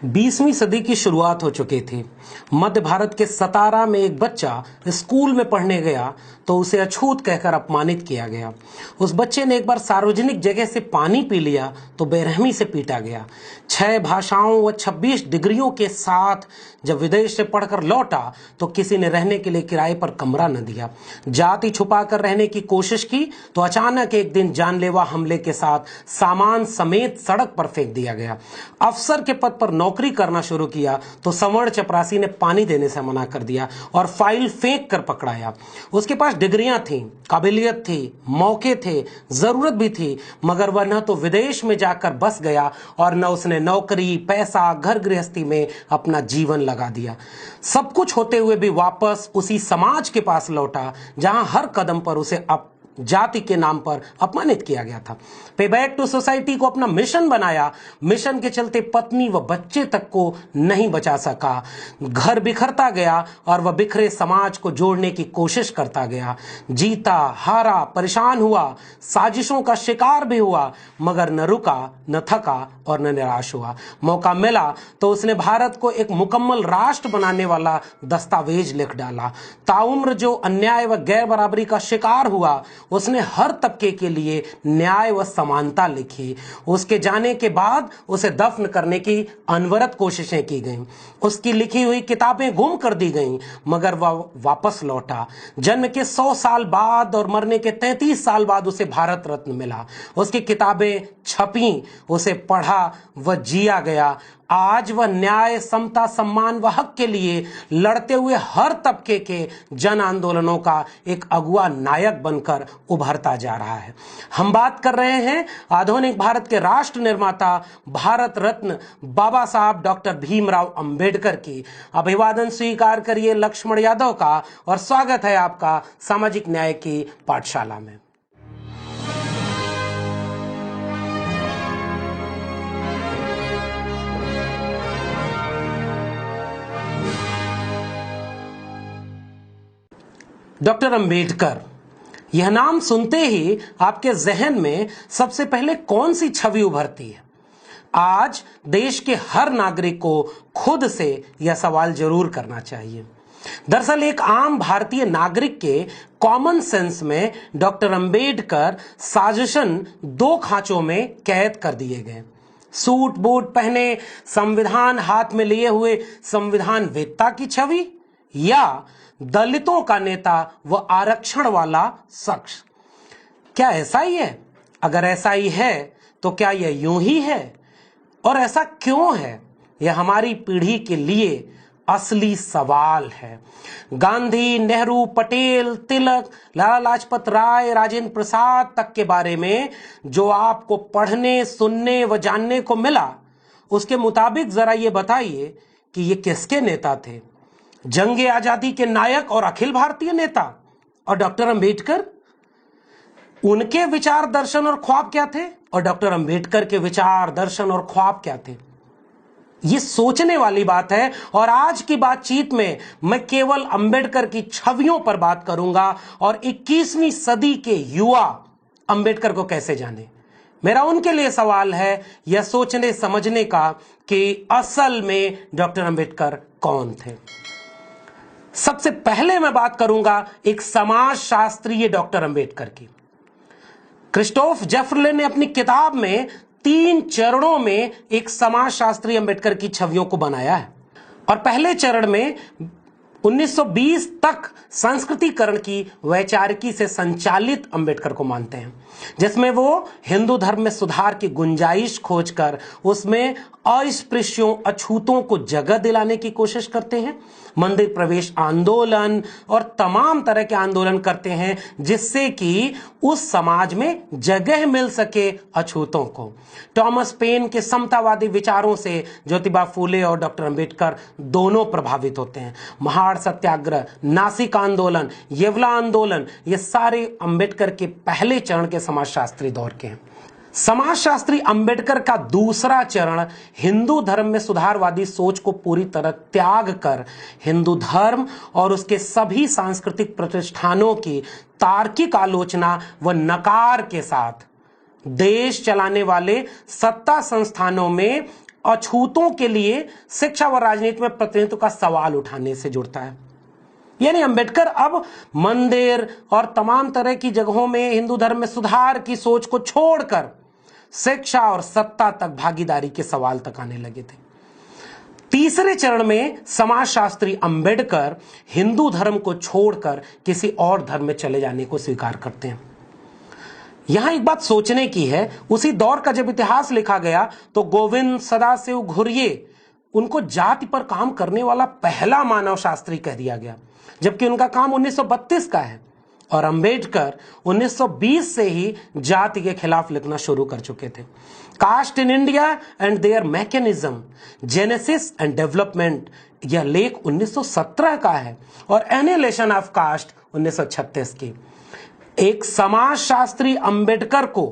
20वीं सदी की शुरुआत हो चुकी थी। मध्य भारत के सतारा में एक बच्चा स्कूल में पढ़ने गया तो उसे अछूत कहकर अपमानित किया गया। उस बच्चे ने एक बार सार्वजनिक जगह से पानी पी लिया तो बेरहमी से पीटा गया। 6 भाषाओं व 26 डिग्रियों के साथ जब विदेश से पढ़कर लौटा तो किसी ने रहने के लिए किराए पर कमरा न दिया। जाति छुपाकर रहने की कोशिश की तो अचानक एक दिन जानलेवा हमले के साथ सामान समेत सड़क पर फेंक दिया गया। अफसर के पद पर नौकरी करना शुरू किया तो संवर्ण चपरासी ने पानी देने से मना कर दिया और फाइल फेंक कर पकड़ाया। उसके पास डिग्रियां थीं, काबिलियत थी, मौके थे, जरूरत भी थी, मगर वह न तो विदेश में जाकर बस गया और न उसने नौकरी, पैसा, घर गृहस्थी में अपना जीवन लगा दिया। सब कुछ होते हुए भी वापस उसी समाज के पास लौटा जहां हर कदम पर उसे जाति के नाम पर अपमानित किया गया था। पे बैक टू सोसाइटी को अपना मिशन बनाया। मिशन के चलते पत्नी व बच्चे तक को नहीं बचा सका। घर बिखरता गया और वह बिखरे समाज को जोड़ने की कोशिश करता गया। जीता, हारा, परेशान हुआ, साजिशों का शिकार भी हुआ, मगर न रुका, न थका और न निराश हुआ। मौका मिला तो उसने भारत को एक मुकम्मल राष्ट्र बनाने वाला दस्तावेज लिख डाला। ताउम्र जो अन्याय व गैर बराबरी का शिकार हुआ, उसने हर तबके के लिए न्याय व समानता लिखी। उसके जाने के बाद उसे दफन करने की अनवरत कोशिशें की गईं। उसकी लिखी हुई किताबें गुम कर दी गईं, मगर वह वापस लौटा। जन्म के 100 साल बाद और मरने के 33 साल बाद उसे भारत रत्न मिला। उसकी किताबें छपीं, उसे पढ़ा व जिया गया। आज वह न्याय, समता, सम्मान व हक के लिए लड़ते हुए हर तबके के जन आंदोलनों का एक अगुआ नायक बनकर उभरता जा रहा है। हम बात कर रहे हैं आधुनिक भारत के राष्ट्र निर्माता, भारत रत्न बाबा साहब डॉक्टर भीमराव अंबेडकर की। अभिवादन स्वीकार करिए लक्ष्मण यादव का और स्वागत है आपका सामाजिक न्याय की पाठशाला में। डॉक्टर अंबेडकर, यह नाम सुनते ही आपके जहन में सबसे पहले कौन सी छवि उभरती है? आज देश के हर नागरिक को खुद से यह सवाल जरूर करना चाहिए। दरअसल एक आम भारतीय नागरिक के कॉमन सेंस में डॉक्टर अंबेडकर साजिशन 2 खांचों में कैद कर दिए गए। सूट बूट पहने, संविधान हाथ में लिए हुए संविधान वेत्ता की छवि, या दलितों का नेता व आरक्षण वाला शख्स? क्या ऐसा ही है? अगर ऐसा ही है तो क्या यह यूं ही है? और ऐसा क्यों है? यह हमारी पीढ़ी के लिए असली सवाल है। गांधी, नेहरू, पटेल, तिलक, लाला लाजपत राय, राजेंद्र प्रसाद तक के बारे में जो आपको पढ़ने, सुनने व जानने को मिला, उसके मुताबिक जरा ये बताइए कि ये किसके नेता थे? जंगे आजादी के नायक और अखिल भारतीय नेता? और डॉक्टर अंबेडकर, उनके विचार, दर्शन और ख्वाब क्या थे? और डॉक्टर अंबेडकर के विचार, दर्शन और ख्वाब क्या थे? ये सोचने वाली बात है। और आज की बातचीत में मैं केवल अंबेडकर की छवियों पर बात करूंगा और 21वीं सदी के युवा अंबेडकर को कैसे जाने। मेरा उनके लिए सवाल है यह सोचने समझने का कि असल में डॉक्टर अंबेडकर कौन थे। सबसे पहले मैं बात करूंगा एक समाज शास्त्रीय डॉक्टर अंबेडकर की। क्रिस्टोफ जेफरले ने अपनी किताब में 3 चरणों में एक समाज शास्त्री अंबेडकर की छवियों को बनाया है। और पहले चरण में 1920 तक संस्कृतिकरण की वैचारिकी से संचालित अंबेडकर को मानते हैं, जिसमें वो हिंदू धर्म में सुधार की गुंजाइश खोजकर उसमें अस्पृश्यों, अछूतों को जगह दिलाने की कोशिश करते हैं। मंदिर प्रवेश आंदोलन और तमाम तरह के आंदोलन करते हैं जिससे कि उस समाज में जगह मिल सके अछूतों को। टॉमस पेन के समतावादी विचारों से ज्योतिबा फूले और डॉक्टर अंबेडकर दोनों प्रभावित होते हैं। महाड़ सत्याग्रह, नासिक आंदोलन, येवला आंदोलन, ये सारे अंबेडकर के पहले चरण के समाजशास्त्री दौर के हैं। समाजशास्त्री अंबेडकर का दूसरा चरण हिंदू धर्म में सुधारवादी सोच को पूरी तरह त्याग कर हिंदू धर्म और उसके सभी सांस्कृतिक प्रतिष्ठानों की तार्किक आलोचना व नकार के साथ देश चलाने वाले सत्ता संस्थानों में अछूतों के लिए शिक्षा व राजनीति में प्रतिनिधित्व का सवाल उठाने से जुड़ता है। यानी अंबेडकर अब मंदिर और तमाम तरह की जगहों में हिंदू धर्म में सुधार की सोच को छोड़कर शिक्षा और सत्ता तक भागीदारी के सवाल तक आने लगे थे। तीसरे चरण में समाजशास्त्री अंबेडकर हिंदू धर्म को छोड़कर किसी और धर्म में चले जाने को स्वीकार करते हैं। यहां एक बात सोचने की है, उसी दौर का जब इतिहास लिखा गया तो गोविंद सदाशिव घुर्ये उनको जाति पर काम करने वाला पहला मानव शास्त्री कह दिया गया, जबकि उनका काम 1932 का है और अंबेडकर 1920 से ही जाति के खिलाफ लिखना शुरू कर चुके थे। Caste in India and their mechanism, genesis and development, यह लेख 1917 का है और एनिहिलेशन ऑफ कास्ट 1936 की। एक समाजशास्त्री अंबेडकर को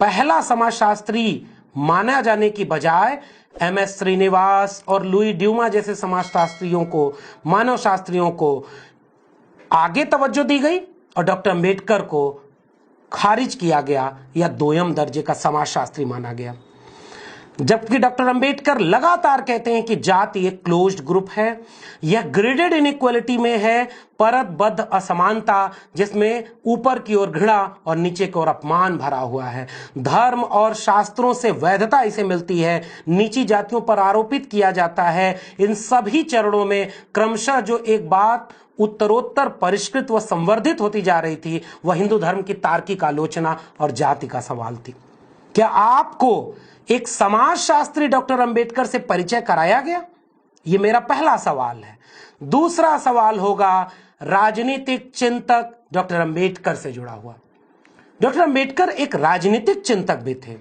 पहला समाजशास्त्री माना जाने की बजाय एमएस श्रीनिवास और लुई ड्यूमा जैसे समाजशास्त्रियों को, मानव शास्त्रियों को आगे तवज्जो दी गई और डॉक्टर अंबेडकर को खारिज किया गया या दोयम दर्जे का समाजशास्त्री माना गया। जबकि डॉक्टर अंबेडकर लगातार कहते हैं कि जाति एक क्लोज्ड ग्रुप है, यह ग्रेडेड इनइक्वालिटी में है, परतबद्ध असमानता जिसमें ऊपर की ओर घृणा और नीचे की ओर अपमान भरा हुआ है। धर्म और शास्त्रों से वैधता इसे मिलती है, नीची जातियों पर आरोपित किया जाता है। इन सभी चरणों में क्रमशः जो एक बात उत्तरोत्तर परिष्कृत व संवर्धित होती जा रही थी वह हिंदू धर्म की तार्किक आलोचना और जाति का सवाल थी। क्या आपको एक समाजशास्त्री डॉक्टर अंबेडकर से परिचय कराया गया? यह मेरा पहला सवाल है। दूसरा सवाल होगा राजनीतिक चिंतक डॉक्टर अंबेडकर से जुड़ा हुआ। डॉक्टर अंबेडकर एक राजनीतिक चिंतक भी थे।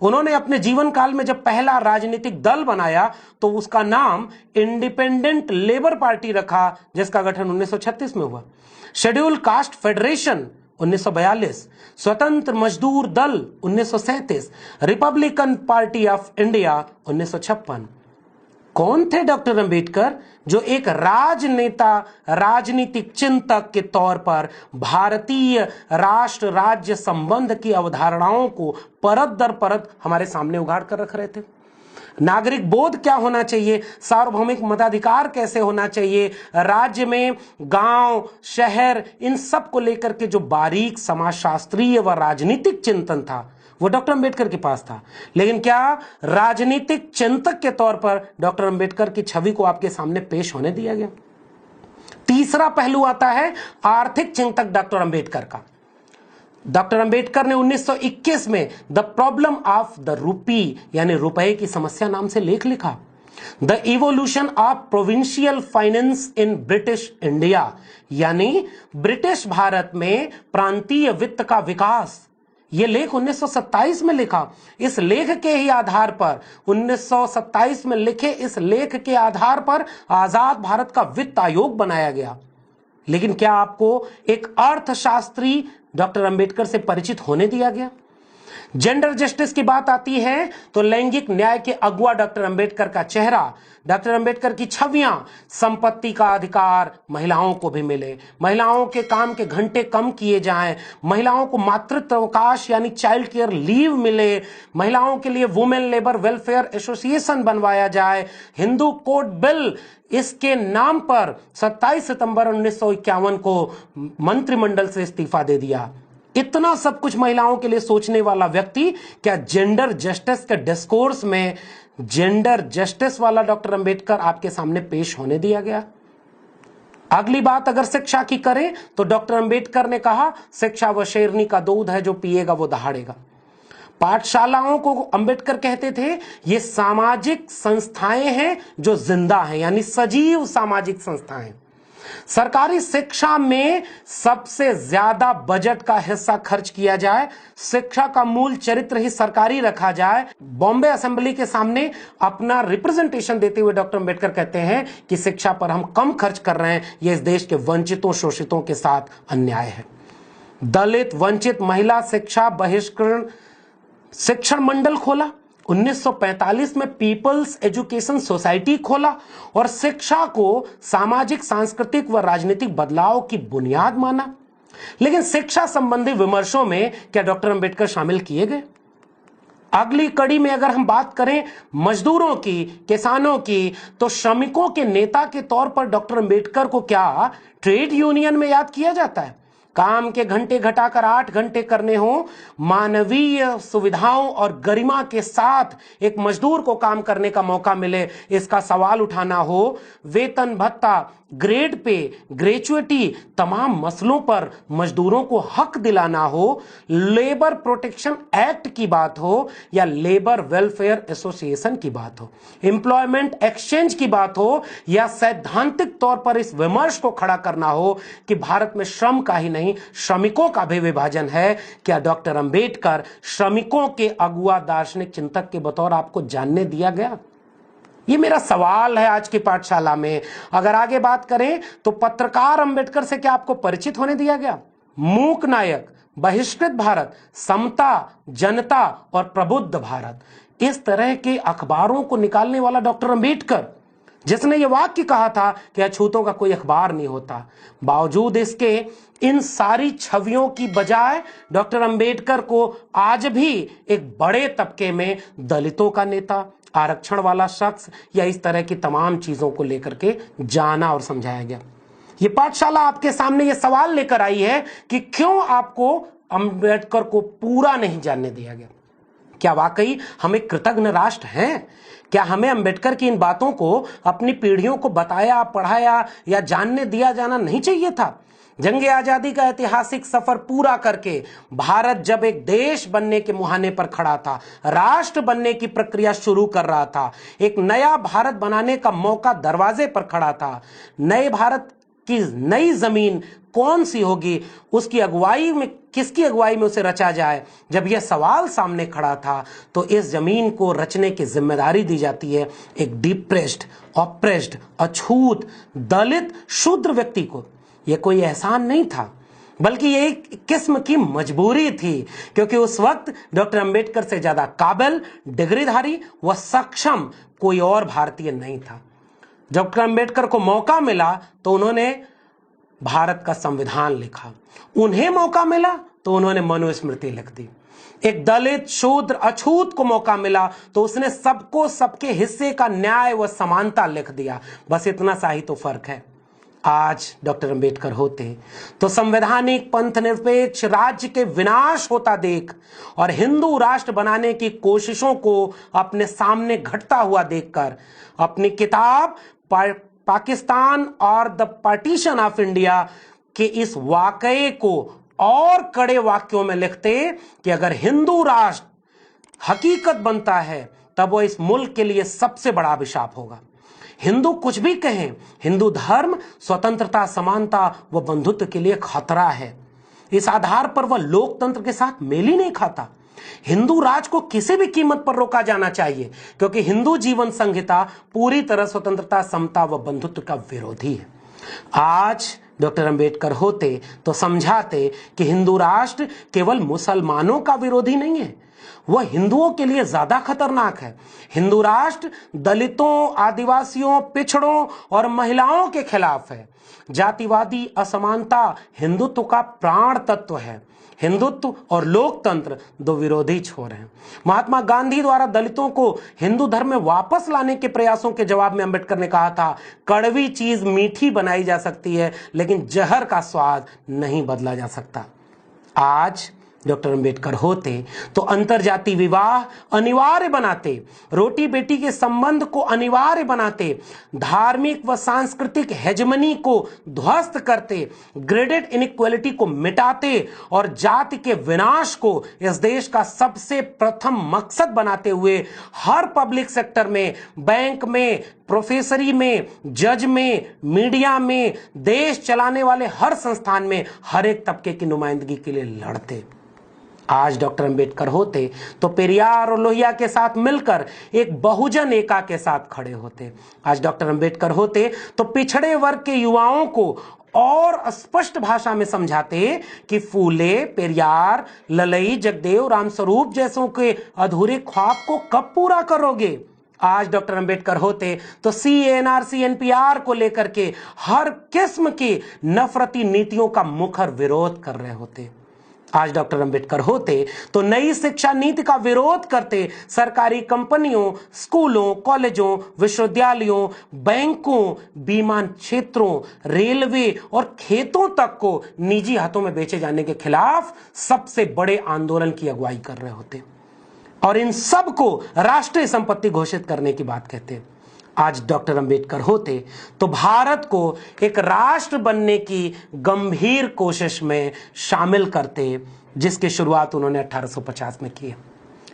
उन्होंने अपने जीवन काल में जब पहला राजनीतिक दल बनाया तो उसका नाम इंडिपेंडेंट लेबर पार्टी रखा, जिसका गठन 1936 में हुआ। शेड्यूल कास्ट फेडरेशन 1942, स्वतंत्र मजदूर दल 1937, रिपब्लिकन पार्टी ऑफ इंडिया 1956। कौन थे डॉक्टर अंबेडकर जो एक राजनेता, राजनीतिक चिंतक के तौर पर भारतीय राष्ट्र राज्य संबंध की अवधारणाओं को परत दर परत हमारे सामने उगाड़ कर रख रहे थे। नागरिक बोध क्या होना चाहिए, सार्वभौमिक मताधिकार कैसे होना चाहिए, राज्य में गांव, शहर, इन सब को लेकर के जो बारीक समाजशास्त्रीय व राजनीतिक चिंतन था वो डॉक्टर अंबेडकर के पास था। लेकिन क्या राजनीतिक चिंतक के तौर पर डॉक्टर अंबेडकर की छवि को आपके सामने पेश होने दिया गया? तीसरा पहलू आता है आर्थिक चिंतक डॉक्टर अंबेडकर का। डॉक्टर अंबेडकर ने 1921 में the problem of the rupee यानी रुपए की समस्या नाम से लेख लिखा। The evolution of provincial finance in British India, यानी ब्रिटिश भारत में प्रांतीय वित्त का विकास, यह लेख 1927 में लिखा। इस लेख के ही आधार पर 1927 में लिखे इस लेख के आधार पर आजाद भारत का वित्त आयोग बनाया गया। लेकिन क्या आपको एक अर्थशास्त्री डॉक्टर अंबेडकर से परिचित होने दिया गया? जेंडर जस्टिस की बात आती है तो लैंगिक न्याय के अगुआ डॉक्टर अंबेडकर का चेहरा, डॉक्टर अंबेडकर की छवियां, संपत्ति का अधिकार महिलाओं को भी मिले, महिलाओं के काम के घंटे कम किए जाएं, महिलाओं को मातृत्व अवकाश यानी चाइल्ड केयर लीव मिले, महिलाओं के लिए वुमेन लेबर वेलफेयर एसोसिएशन बनवाया जाए, हिंदू कोड बिल, इसके नाम पर 27 सितंबर 1951 को मंत्रिमंडल से इस्तीफा दे दिया। इतना सब कुछ महिलाओं के लिए सोचने वाला व्यक्ति क्या जेंडर जस्टिस के डिस्कोर्स में जेंडर जस्टिस वाला डॉक्टर अंबेडकर आपके सामने पेश होने दिया गया? अगली बात अगर शिक्षा की करें तो डॉक्टर अंबेडकर ने कहा शिक्षा वो शेरनी का दूध है, जो पिएगा वो दहाड़ेगा। पाठशालाओं को अंबेडकर कहते थे ये सामाजिक संस्थाएं हैं जो जिंदा हैं, यानी सजीव सामाजिक संस्थाएं। सरकारी शिक्षा में सबसे ज्यादा बजट का हिस्सा खर्च किया जाए, शिक्षा का मूल चरित्र ही सरकारी रखा जाए। बॉम्बे असेंबली के सामने अपना रिप्रेजेंटेशन देते हुए डॉक्टर अंबेडकर कहते हैं कि शिक्षा पर हम कम खर्च कर रहे हैं, यह इस देश के वंचितों शोषितों के साथ अन्याय है। दलित, वंचित, महिला शिक्षा बहिष्करण शिक्षण मंडल खोला। 1945 में पीपल्स एजुकेशन सोसाइटी खोला और शिक्षा को सामाजिक, सांस्कृतिक व राजनीतिक बदलाव की बुनियाद माना। लेकिन शिक्षा संबंधी विमर्शों में क्या डॉक्टर अंबेडकर शामिल किए गए? अगली कड़ी में अगर हम बात करें मजदूरों की, किसानों की, तो श्रमिकों के नेता के तौर पर डॉक्टर अंबेडकर को क्या ट्रेड यूनियन में याद किया जाता है? काम के घंटे घटाकर 8 घंटे करने हो, मानवीय सुविधाओं और गरिमा के साथ एक मजदूर को काम करने का मौका मिले, इसका सवाल उठाना हो, वेतन भत्ता, ग्रेड पे, ग्रेचुइटी, तमाम मसलों पर मजदूरों को हक दिलाना हो, लेबर प्रोटेक्शन एक्ट की बात हो या लेबर वेलफेयर एसोसिएशन की बात हो, एम्प्लॉयमेंट एक्सचेंज की बात हो या सैद्धांतिक तौर पर इस विमर्श को खड़ा करना हो कि भारत में श्रम का ही नहीं श्रमिकों का भी विभाजन है, क्या डॉक्टर अंबेडकर श्रमिकों के अगुआ दार्शनिक चिंतक के बतौर आपको जानने दिया गया? ये मेरा सवाल है आज की पाठशाला में। अगर आगे बात करें तो पत्रकार अंबेडकर से क्या आपको परिचित होने दिया गया? मूक नायक, बहिष्कृत भारत, समता, जनता और प्रबुद्ध भारत, इस तरह के अखबारों को निकालने वाला डॉक्टर अंबेडकर, जिसने ये वाक्य कहा था कि अछूतों का कोई अखबार नहीं होता, बावजूद इसके इन सारी छवियों की बजाय डॉक्टर अंबेडकर को आज भी एक बड़े तबके में दलितों का नेता, आरक्षण वाला शख्स या इस तरह की तमाम चीजों को लेकर के जाना और समझाया गया। ये पाठशाला आपके सामने ये सवाल लेकर आई है कि क्यों आपको अंबेडकर को पूरा नहीं जानने दिया गया? क्या वाकई हम एक कृतज्ञ राष्ट्र हैं? क्या हमें अंबेडकर की इन बातों को अपनी पीढ़ियों को बताया, पढ़ाया या जानने दिया जाना नहीं चाहिए था? जंग आजादी का ऐतिहासिक सफर पूरा करके भारत जब एक देश बनने के मुहाने पर खड़ा था, राष्ट्र बनने की प्रक्रिया शुरू कर रहा था, एक नया भारत बनाने का मौका दरवाजे पर खड़ा था, नए भारत की नई जमीन कौन सी होगी, उसकी अगुवाई में, किसकी अगुवाई में उसे रचा जाए, जब यह सवाल सामने खड़ा था तो इस जमीन को रचने की जिम्मेदारी दी जाती है एक डिप्रेस्ड, ऑप्रेस्ड, अछूत, दलित, शूद्र व्यक्ति को। यह कोई एहसान नहीं था, बल्कि ये एक किस्म की मजबूरी थी, क्योंकि उस वक्त डॉक्टर अंबेडकर से ज्यादा काबिल, डिग्रीधारी व सक्षम कोई और भारतीय नहीं था। डॉक्टर अंबेडकर को मौका मिला तो उन्होंने भारत का संविधान लिखा, उन्हें मौका मिला तो उन्होंने मनुस्मृति लिख दी। एक दलित, शूद्र, अछूत को मौका मिला तो उसने सबको सबके हिस्से का न्याय व समानता लिख दिया। बस इतना सा ही तो फर्क है। आज डॉक्टर अंबेडकर होते तो संवैधानिक पंथ निरपेक्ष राज्य के विनाश होता देख और हिंदू राष्ट्र बनाने की कोशिशों को अपने सामने घटता हुआ देखकर अपनी किताब पाकिस्तान और द पार्टीशन ऑफ इंडिया के इस वाकये को और कड़े वाक्यों में लिखते कि अगर हिंदू राष्ट्र हकीकत बनता है तब वो इस मुल्क के लिए सबसे बड़ा अभिशाप होगा। हिंदू कुछ भी कहें, हिंदू धर्म स्वतंत्रता, समानता व बंधुत्व के लिए खतरा है। इस आधार पर वह लोकतंत्र के साथ मेल ही नहीं खाता। हिंदू राज को किसी भी कीमत पर रोका जाना चाहिए, क्योंकि हिंदू जीवन संहिता पूरी तरह स्वतंत्रता, समता व बंधुत्व का विरोधी है। आज डॉक्टर अंबेडकर होते तो समझाते कि हिंदू राष्ट्र केवल मुसलमानों का विरोधी नहीं है, वह हिंदुओं के लिए ज्यादा खतरनाक है। हिंदू राष्ट्र दलितों, आदिवासियों, पिछड़ों और महिलाओं के खिलाफ है। जातिवादी असमानता हिंदुत्व का प्राण तत्व है। हिंदुत्व और लोकतंत्र दो विरोधी छोर हैं। महात्मा गांधी द्वारा दलितों को हिंदू धर्म में वापस लाने के प्रयासों के जवाब में अंबेडकर ने कहा था, कड़वी चीज मीठी बनाई जा सकती है, लेकिन जहर का स्वाद नहीं बदला जा सकता। आज डॉक्टर अंबेडकर होते तो अंतरजातीय विवाह अनिवार्य बनाते, रोटी बेटी के संबंध को अनिवार्य बनाते, धार्मिक व सांस्कृतिक हेजमनी को ध्वस्त करते, ग्रेडेड इनइक्वालिटी को मिटाते और जाति के विनाश को इस देश का सबसे प्रथम मकसद बनाते हुए हर पब्लिक सेक्टर में, बैंक में, प्रोफेसरी में, जज में, मीडिया में, देश चलाने वाले हर संस्थान में हर एक तबके की नुमाइंदगी के लिए लड़ते। आज डॉक्टर अंबेडकर होते तो पेरियार और लोहिया के साथ मिलकर एक बहुजन एका के साथ खड़े होते। आज डॉक्टर अंबेडकर होते तो पिछड़े वर्ग के युवाओं को और स्पष्ट भाषा में समझाते कि फूले, पेरियार, ललई, जगदेव, रामस्वरूप जैसों के अधूरे ख्वाब को कब पूरा करोगे। आज डॉक्टर अंबेडकर होते तो CNRC, NPR को लेकर के हर किस्म की नफरती नीतियों का मुखर विरोध कर रहे होते। आज डॉक्टर अंबेडकर होते तो नई शिक्षा नीति का विरोध करते सरकारी कंपनियों, स्कूलों, कॉलेजों, विश्वविद्यालयों, बैंकों, बीमा क्षेत्रों, रेलवे और खेतों तक को निजी हाथों में बेचे जाने के खिलाफ सबसे बड़े आंदोलन की अगुवाई कर रहे होते और इन सब को राष्ट्रीय संपत्ति घोषित करने की बात कहते। आज डॉक्टर अंबेडकर होते तो भारत को एक राष्ट्र बनने की गंभीर कोशिश में शामिल करते, जिसकी शुरुआत उन्होंने 1850 में की।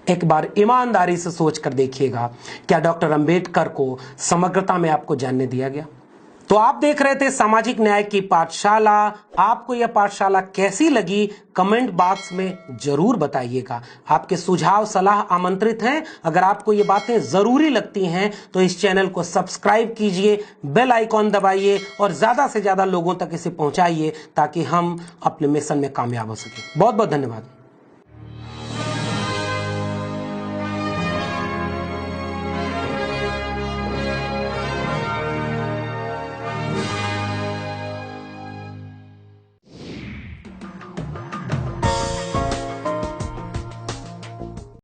एक बार ईमानदारी से सोचकर देखिएगा, क्या डॉक्टर अंबेडकर को समग्रता में आपको जानने दिया गया? तो आप देख रहे थे सामाजिक न्याय की पाठशाला। आपको यह पाठशाला कैसी लगी कमेंट बॉक्स में जरूर बताइएगा। आपके सुझाव सलाह आमंत्रित हैं। अगर आपको ये बातें जरूरी लगती हैं तो इस चैनल को सब्सक्राइब कीजिए, बेल आइकॉन दबाइए और ज्यादा से ज्यादा लोगों तक इसे पहुंचाइए ताकि हम अपने मिशन में कामयाब हो सके। बहुत बहुत धन्यवाद।